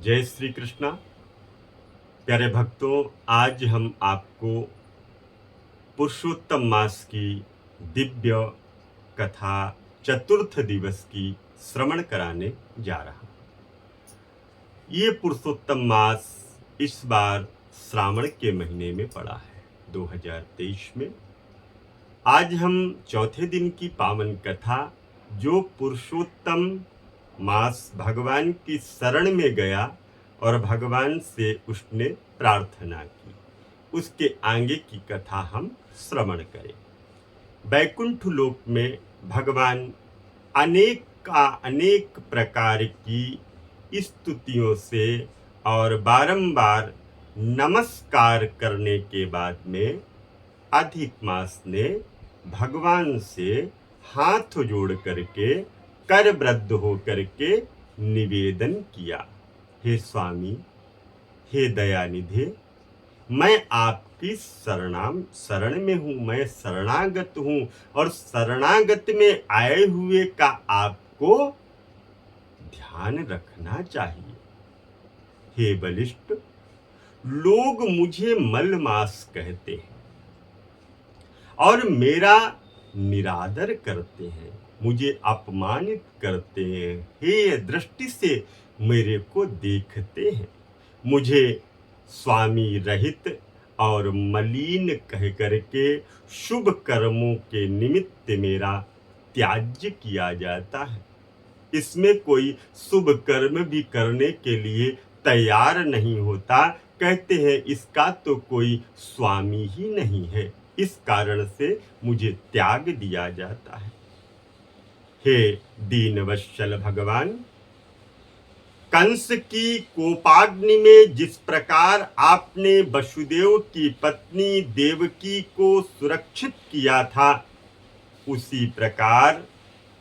जय श्री कृष्णा। प्यारे भक्तों, आज हम आपको पुरुषोत्तम मास की दिव्य कथा चतुर्थ दिवस की श्रवण कराने जा रहा हूं। ये पुरुषोत्तम मास इस बार श्रावण के महीने में पड़ा है 2023 में। आज हम चौथे दिन की पावन कथा, जो पुरुषोत्तम मास भगवान की शरण में गया और भगवान से उसने प्रार्थना की, उसके आगे की कथा हम श्रवण करें। वैकुंठ लोक में भगवान अनेक प्रकार की स्तुतियों से और बारंबार नमस्कार करने के बाद में अधिक मास ने भगवान से हाथ जोड़ करके करवृद्ध होकर के निवेदन किया, हे स्वामी, हे दयानिधे, मैं आपकी शरण में हूँ, मैं शरणागत हूँ और शरणागत में आए हुए का आपको ध्यान रखना चाहिए। हे बलिष्ठ, लोग मुझे मलमास कहते हैं और मेरा निरादर करते हैं, मुझे अपमानित करते हैं, हे दृष्टि से मेरे को देखते हैं, मुझे स्वामी रहित और मलिन कह करके शुभ कर्मों के निमित्त मेरा त्याज्य किया जाता है। इसमें कोई शुभ कर्म भी करने के लिए तैयार नहीं होता, कहते हैं इसका तो कोई स्वामी ही नहीं है, इस कारण से मुझे त्याग दिया जाता है। हे दीनवत्सल भगवान, कंस की कोपाग्नि में जिस प्रकार आपने वसुदेव की पत्नी देवकी को सुरक्षित किया था, उसी प्रकार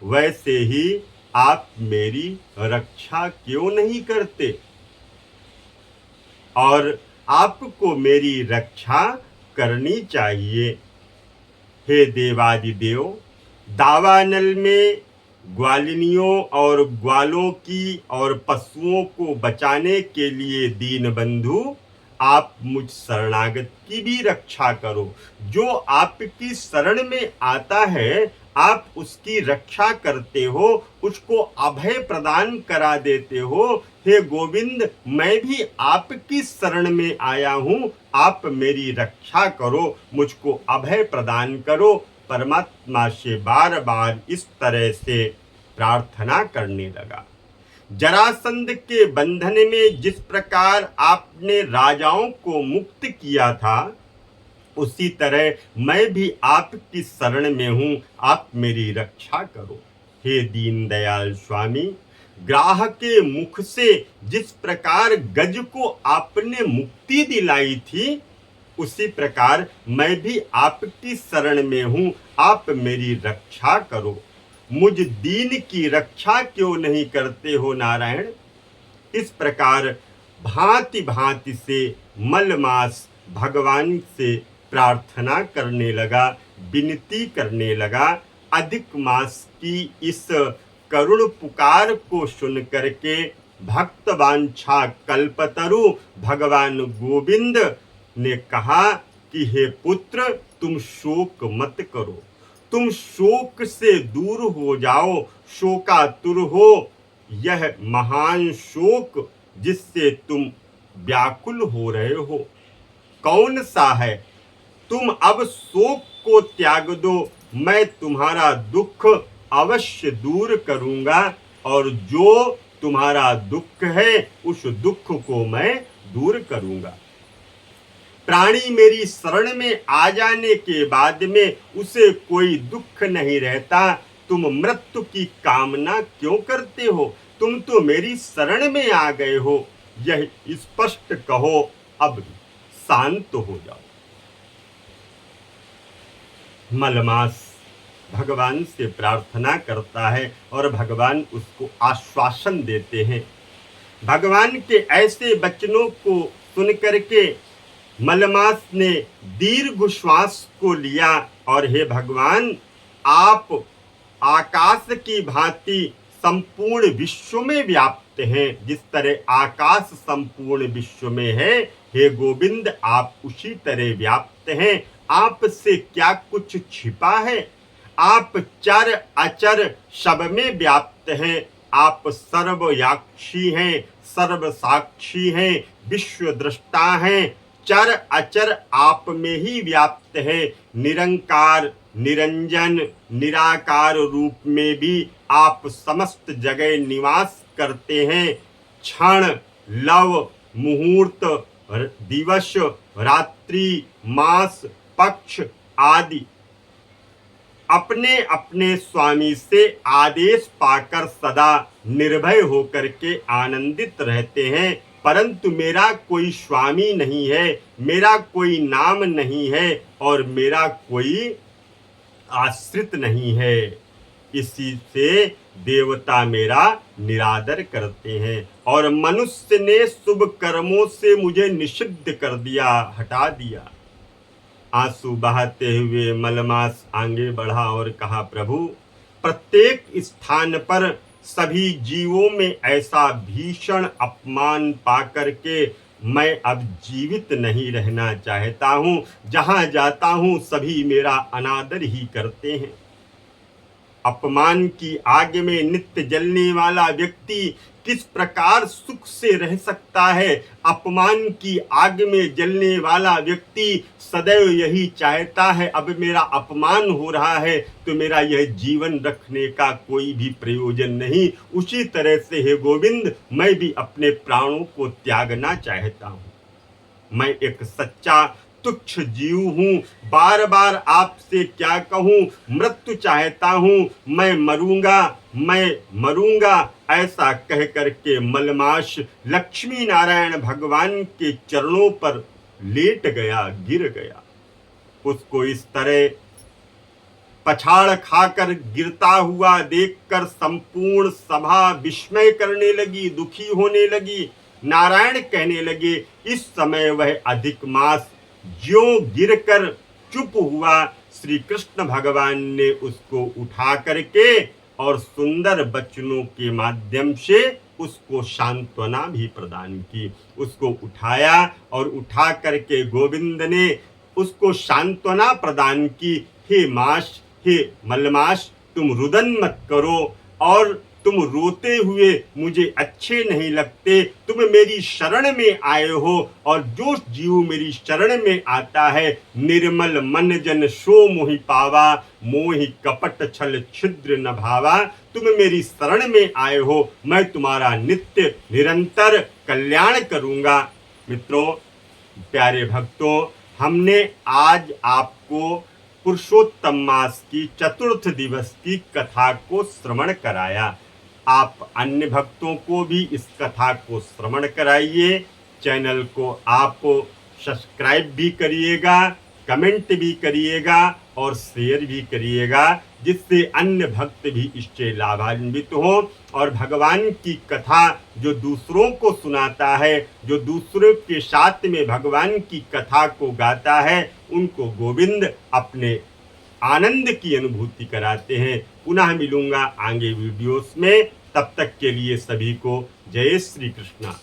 वैसे ही आप मेरी रक्षा क्यों नहीं करते और आपको मेरी रक्षा करनी चाहिए। हे देवादिदेव, दावानल में ग्वालिनियों और ग्वालों की और पशुओं को बचाने के लिए दीन बंधु, आप मुझ शरणागत की भी रक्षा करो। जो आपकी शरण में आता है, आप उसकी रक्षा करते हो, उसको अभय प्रदान करा देते हो। हे गोविंद, मैं भी आपकी शरण में आया हूं, आप मेरी रक्षा करो, मुझको अभय प्रदान करो। परमात्मा से बार बार इस तरह से प्रार्थना करने लगा। जरासंध के बंधन में जिस प्रकार आपने राजाओं को मुक्त किया था, उसी तरह मैं भी आपकी शरण में हूं, आप मेरी रक्षा करो। हे दीनदयाल स्वामी, ग्राह के मुख से जिस प्रकार गज को आपने मुक्ति दिलाई थी, उसी प्रकार मैं भी आपकी शरण में हूं, आप मेरी रक्षा करो। मुझ दीन की रक्षा क्यों नहीं करते हो नारायण। इस प्रकार भांति भांति से मलमास भगवान से प्रार्थना करने लगा, विनती करने लगा। अधिक मास की इस करुण पुकार को सुन करके भक्तवांछा कल्पतरु भगवान गोविंद ने कहा कि हे पुत्र, तुम शोक मत करो, तुम शोक से दूर हो जाओ, शोकातुर हो। यह महान शोक जिससे तुम व्याकुल हो रहे हो, कौन सा है? तुम अब शोक को त्याग दो, मैं तुम्हारा दुख अवश्य दूर करूंगा और जो तुम्हारा दुख है उस दुख को मैं दूर करूंगा। प्राणी मेरी शरण में आ जाने के बाद में उसे कोई दुख नहीं रहता। तुम मृत्यु की कामना क्यों करते हो? तुम तो मेरी शरण में आ गए हो, यह स्पष्ट कहो, अब शांत हो जाओ। मलमास भगवान से प्रार्थना करता है और भगवान उसको आश्वासन देते हैं। भगवान के ऐसे वचनों को सुन करके मलमास ने दीर्घ श्वास को लिया और हे भगवान, आप आकाश की भांति संपूर्ण विश्व में व्याप्त व्याप्त हैं, जिस तरह आकाश संपूर्ण विश्व में है, हे गोविंद आप उसी तरह व्याप्त हैं। आपसे क्या कुछ छिपा है? आप चर अचर सब में व्याप्त हैं। आप सर्वयाक्षी हैं, सर्व साक्षी हैं, विश्व दृष्टा हैं। चर अचर आप में ही व्याप्त है। निरंकार निरंजन निराकार रूप में भी आप समस्त जगह निवास करते हैं। क्षण लव मुहूर्त दिवस रात्रि मास पक्ष आदि अपने अपने स्वामी से आदेश पाकर सदा निर्भय होकर के आनंदित रहते हैं। परंतु मेरा कोई स्वामी नहीं है, मेरा कोई नाम नहीं है और मेरा कोई आश्रित नहीं है। इसी से देवता मेरा निरादर करते हैं और मनुष्य ने शुभ कर्मों से मुझे निषिद्ध कर दिया, हटा दिया। आंसू बहाते हुए मलमास आगे बढ़ा और कहा, प्रभु प्रत्येक स्थान पर सभी जीवों में ऐसा भीषण अपमान पाकर के मैं अब जीवित नहीं रहना चाहता हूँ। जहाँ जाता हूँ सभी मेरा अनादर ही करते हैं। अपमान की आग में नित्य जलने वाला व्यक्ति किस प्रकार सुख से रह सकता है? अपमान की आग में जलने वाला व्यक्ति सदैव यही चाहता है, अब मेरा अपमान हो रहा है तो मेरा यह जीवन रखने का कोई भी प्रयोजन नहीं। उसी तरह से हे गोविंद मैं भी अपने प्राणों को त्यागना चाहता हूँ। मैं एक सच्चा तुच्छ जीव हूँ, बार बार आपसे क्या कहूँ, मृत्यु चाहता हूँ, मैं मरूंगा ऐसा कह करके मलमाश लक्ष्मी नारायण भगवान के चरणों पर लेट गया, गिर गया। उसको इस तरह पछाड़ खाकर गिरता हुआ देखकर संपूर्ण सभा विस्मय करने लगी, दुखी होने लगी। नारायण कहने लगे, इस समय वह अधिक मास ज्यों गिरकर चुप हुआ। श्री कृष्ण भगवान ने उसको उठा करके और सुंदर वचनों के माध्यम से उसको सांत्वना भी प्रदान की। उसको उठाया और उठा करके गोविंद ने उसको सांत्वना प्रदान की। हे मलमास तुम रुदन मत करो और तुम रोते हुए मुझे अच्छे नहीं लगते। तुम मेरी शरण में आए हो और जो जीव मेरी शरण में आता है निर्मल मन जन सो मोहि पावा, मोहि कपट छल छिद्र न भावा। तुम मेरी शरण में आए हो, मैं तुम्हारा नित्य निरंतर कल्याण करूंगा। मित्रों प्यारे भक्तों, हमने आज आपको पुरुषोत्तम मास की चतुर्थ दिवस की कथा को श्रवण कराया। आप अन्य भक्तों को भी इस कथा को श्रवण कराइए। चैनल को आप सब्सक्राइब भी करिएगा, कमेंट भी करिएगा और शेयर भी करिएगा, जिससे अन्य भक्त भी इससे लाभान्वित हों और भगवान की कथा जो दूसरों को सुनाता है, जो दूसरों के साथ में भगवान की कथा को गाता है, उनको गोविंद अपने आनंद की अनुभूति कराते हैं। पुनः मिलूंगा आगे वीडियोस में, तब तक के लिए सभी को जय श्री कृष्णा।